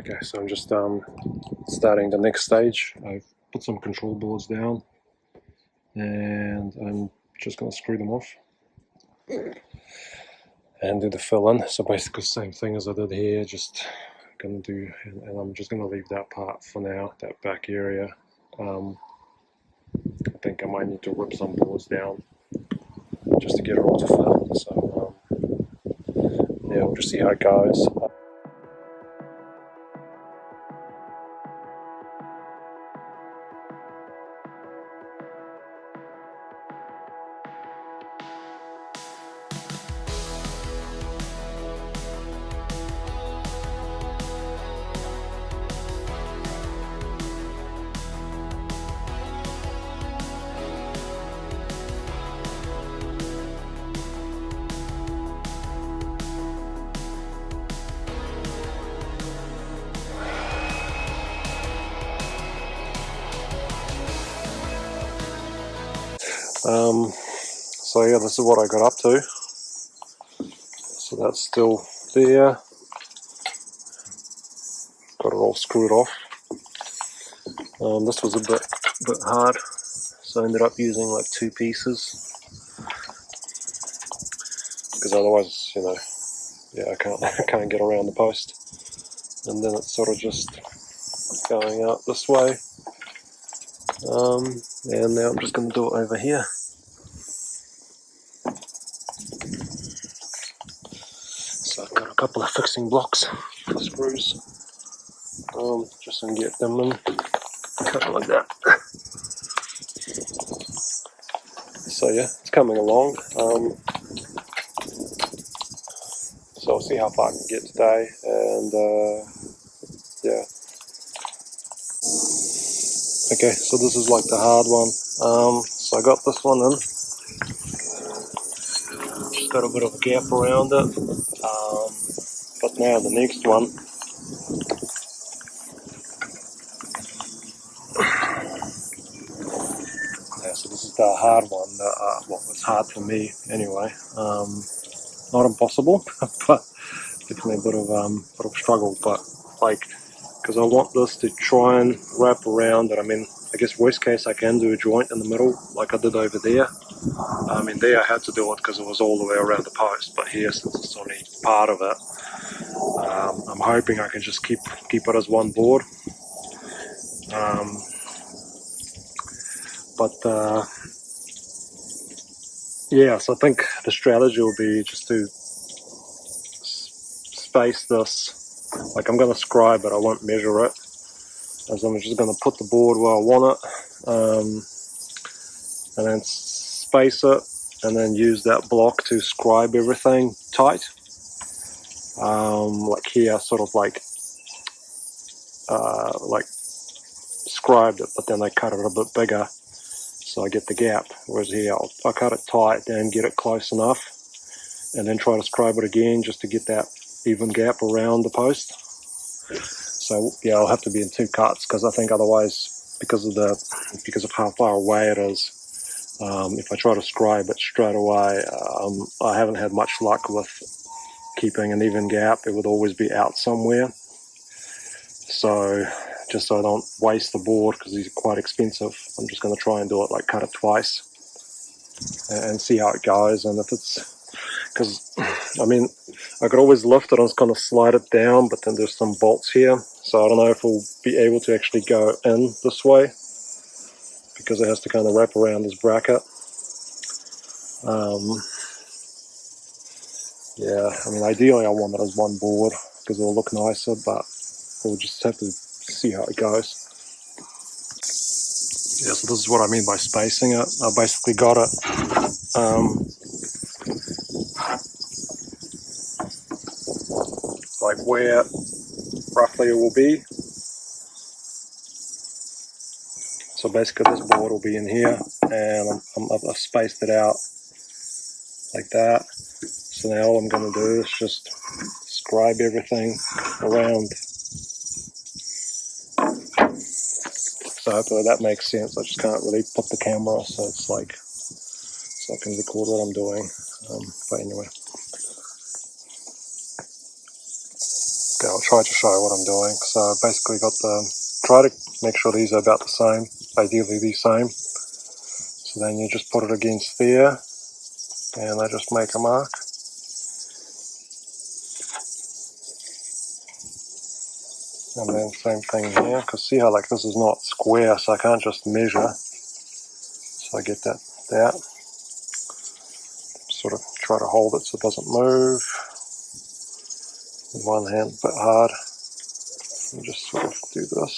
Okay, so I'm just starting the next stage. I've put some control boards down and I'm just going to screw them off and do the fill in. So basically same thing as I did here, just going to do, and I'm just going to leave that part for now, that back area. I think I might need to rip some boards down just to get it all to fit. So yeah, we'll just see how it goes. So yeah, this is what I got up to. So that's still there. Got it all screwed off. This was a bit hard, so I ended up using like 2 pieces because otherwise, you know, yeah, I can't get around the post. And then it's sort of just going out this way. And now I'm just going to do it over here. So I've got a couple of fixing blocks for screws, just so I can get them in, kind of like that. So yeah, it's coming along. So I'll see how far I can get today, and yeah. Okay, so this is like the hard one. So I got this one in. Just got a bit of a gap around it. But now the next one. Yeah, so this is the hard one. Well, it's hard for me anyway. Not impossible, but definitely a bit of struggle. But like, because I want this to try and wrap around it. I mean, I guess worst case I can do a joint in the middle like I did over there. I mean, there I had to do it because it was all the way around the post, but here, since it's only part of it, I'm hoping I can just keep it as one board. Yeah, so I think the strategy will be just to space this. Like, I'm going to scribe it, I won't measure it, as I'm just going to put the board where I want it, and then space it, and then use that block to scribe everything tight. Like here, sort of like scribed it, but then I cut it a bit bigger so I get the gap. Whereas here, I'll cut it tight, then get it close enough, and then try to scribe it again just to get that even gap around the post. So yeah, I'll have to be in 2 cuts because I think otherwise, because of how far away it is, if I try to scribe it straight away, I haven't had much luck with keeping an even gap. It would always be out somewhere. So just so I don't waste the board, because these are quite expensive, I'm just going to try and do it, like cut it twice and see how it goes. And if it's, because I mean, I could always lift it, I was going to slide it down, but then there's some bolts here, so I don't know if we'll be able to actually go in this way, because it has to kind of wrap around this bracket. Yeah, I mean, ideally I want it as one board because it'll look nicer, but we'll just have to see how it goes. Yeah, so this is what I mean by spacing it. I basically got it like where roughly it will be. So basically this board will be in here, and I've spaced it out like that. So now all I'm going to do is just scribe everything around. So hopefully that makes sense. I just can't really put the camera, so it's like, so I can record what I'm doing. But anyway. Okay, I'll try to show you what I'm doing. So basically try to make sure these are about the same, ideally the same. So then you just put it against there, and I just make a mark. And then same thing here, because see how like this is not square, so I can't just measure. So I get that. Sort of try to hold it so it doesn't move. With one hand a bit hard. And just sort of do this.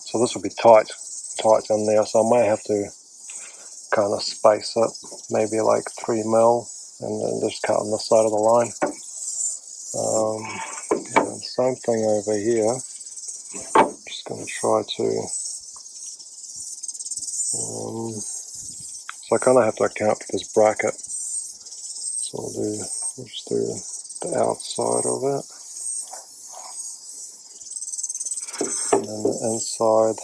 So this will be tight in there, so I may have to kind of space it, maybe like 3 mil, and then just cut on this side of the line. And same thing over here. Just going to try to. So I kind of have to account for this bracket. So we'll just do the outside of it, and then the inside.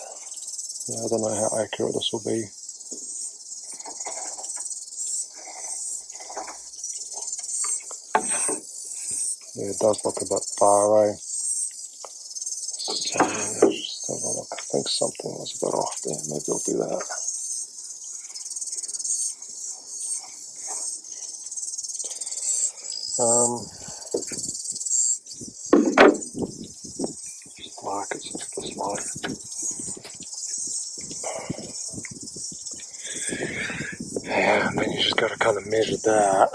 Yeah, I don't know how accurate this will be. Yeah, it does look a bit far away. So just have a look. I think something was a bit off there. Maybe I'll do that. Just mark it so it's this line. Yeah, and then you just got to kind of measure that.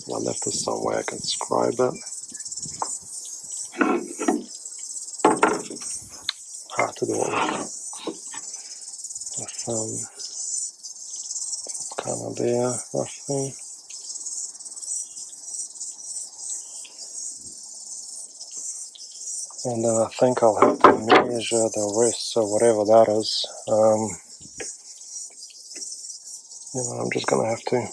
I left this somewhere I can scribe it. Hard to do it with kind of there, roughly. And then I think I'll have to measure the rest, so whatever that is. I'm just going to have to.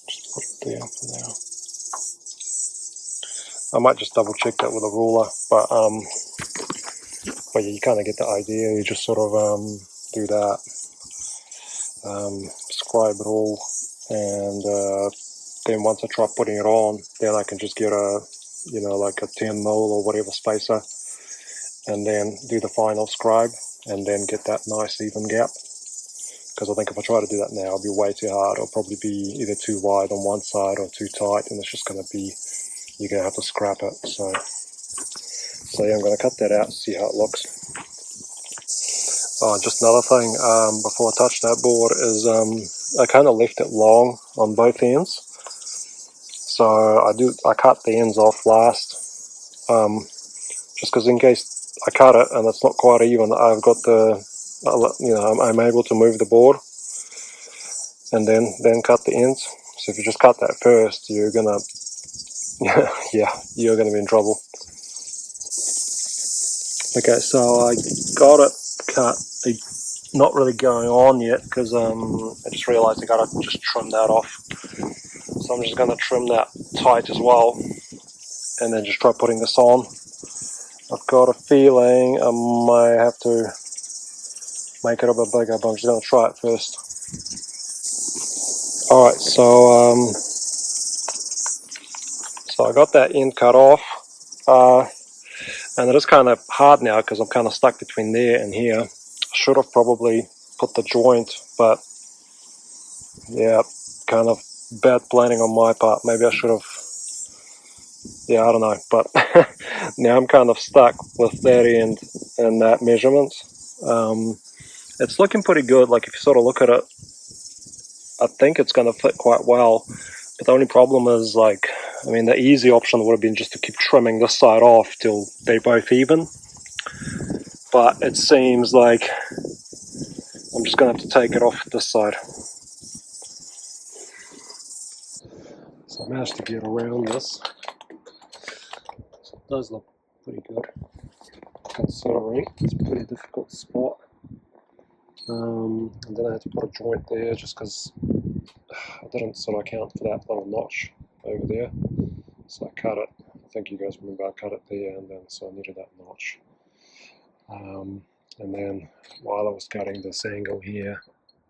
Just put it there for now. I might just double check that with a ruler, but yeah, you kind of get the idea. You just sort of do that, scribe it all, and then once I try putting it on, then I can just get like a 10 mil or whatever spacer, and then do the final scribe, and then get that nice even gap. Because I think if I try to do that now, it'll be way too hard. It'll probably be either too wide on one side or too tight, and it's just going to be, you're going to have to scrap it. So yeah, I'm going to cut that out and see how it looks. Oh, just another thing before I touch that board is I kind of left it long on both ends. So I cut the ends off last, just because in case I cut it and it's not quite even, I've got I'm able to move the board and then cut the ends. So if you just cut that first, you're gonna you're gonna be in trouble. Okay, so I got it cut. Not really going on yet because I just realized I gotta just trim that off. So I'm just gonna trim that tight as well, and then just try putting this on. I've got a feeling I might have to make it a bit bigger, but I'm just gonna try it first. All right, so I got that end cut off, and it is kind of hard now because I'm kind of stuck between there and here. I should have probably put the joint, but yeah, kind of bad planning on my part. Maybe I should have. Yeah, I don't know, but now I'm kind of stuck with that end and that measurement. It's looking pretty good. Like if you sort of look at it, I think it's going to fit quite well. But the only problem is the easy option would have been just to keep trimming this side off till they're both even. But it seems like I'm just going to have to take it off this side. So I managed to get around this. So it does look pretty good, considering it's a pretty difficult spot. And then I had to put a joint there just because I didn't sort of account for that little notch over there. So I cut it. I think you guys remember I cut it there, and then so I needed that notch. And then while I was cutting this angle here,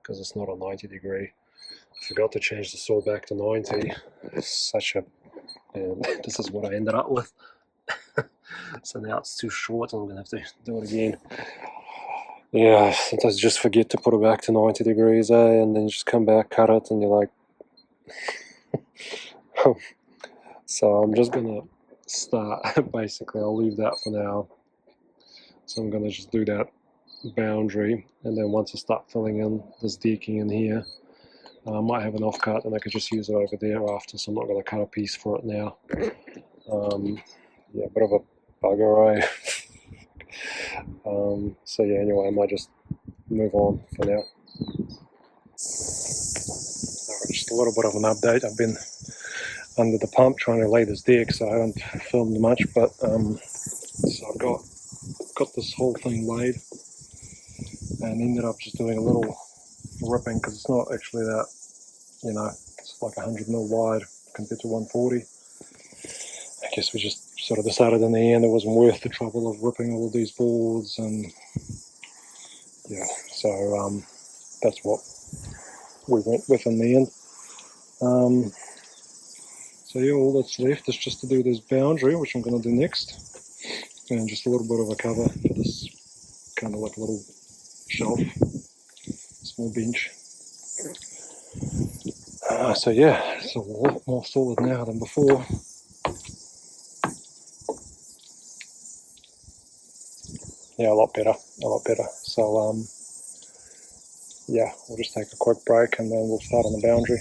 because it's not a 90 degree, I forgot to change the saw back to 90. It's such a, and this is what I ended up with. So now it's too short, and I'm gonna have to do it again. Yeah, sometimes you just forget to put it back to 90 degrees, and then you just come back, cut it, and you're like, so I'm just gonna start, basically, I'll leave that for now. So I'm gonna just do that boundary, and then once I start filling in this decking in here, I might have an offcut and I could just use it over there after, so I'm not gonna cut a piece for it now. Yeah, bit of a bugger, eh? So yeah, anyway, I might just move on for now. Alright, just a little bit of an update. I've been under the pump trying to lay this deck, so I haven't filmed much, but so I've got this whole thing laid and ended up just doing a little ripping, because it's not actually that, you know, it's like 100 mil wide compared to 140. I guess we just sort of decided in the end it wasn't worth the trouble of ripping all of these boards, and yeah, so that's what we went with in the end. So yeah, all that's left is just to do this boundary, which I'm going to do next, and just a little bit of a cover for this kind of like a little shelf, small bench. So yeah, it's a lot more solid now than before. Yeah, a lot better. So yeah, we'll just take a quick break and then we'll start on the boundary.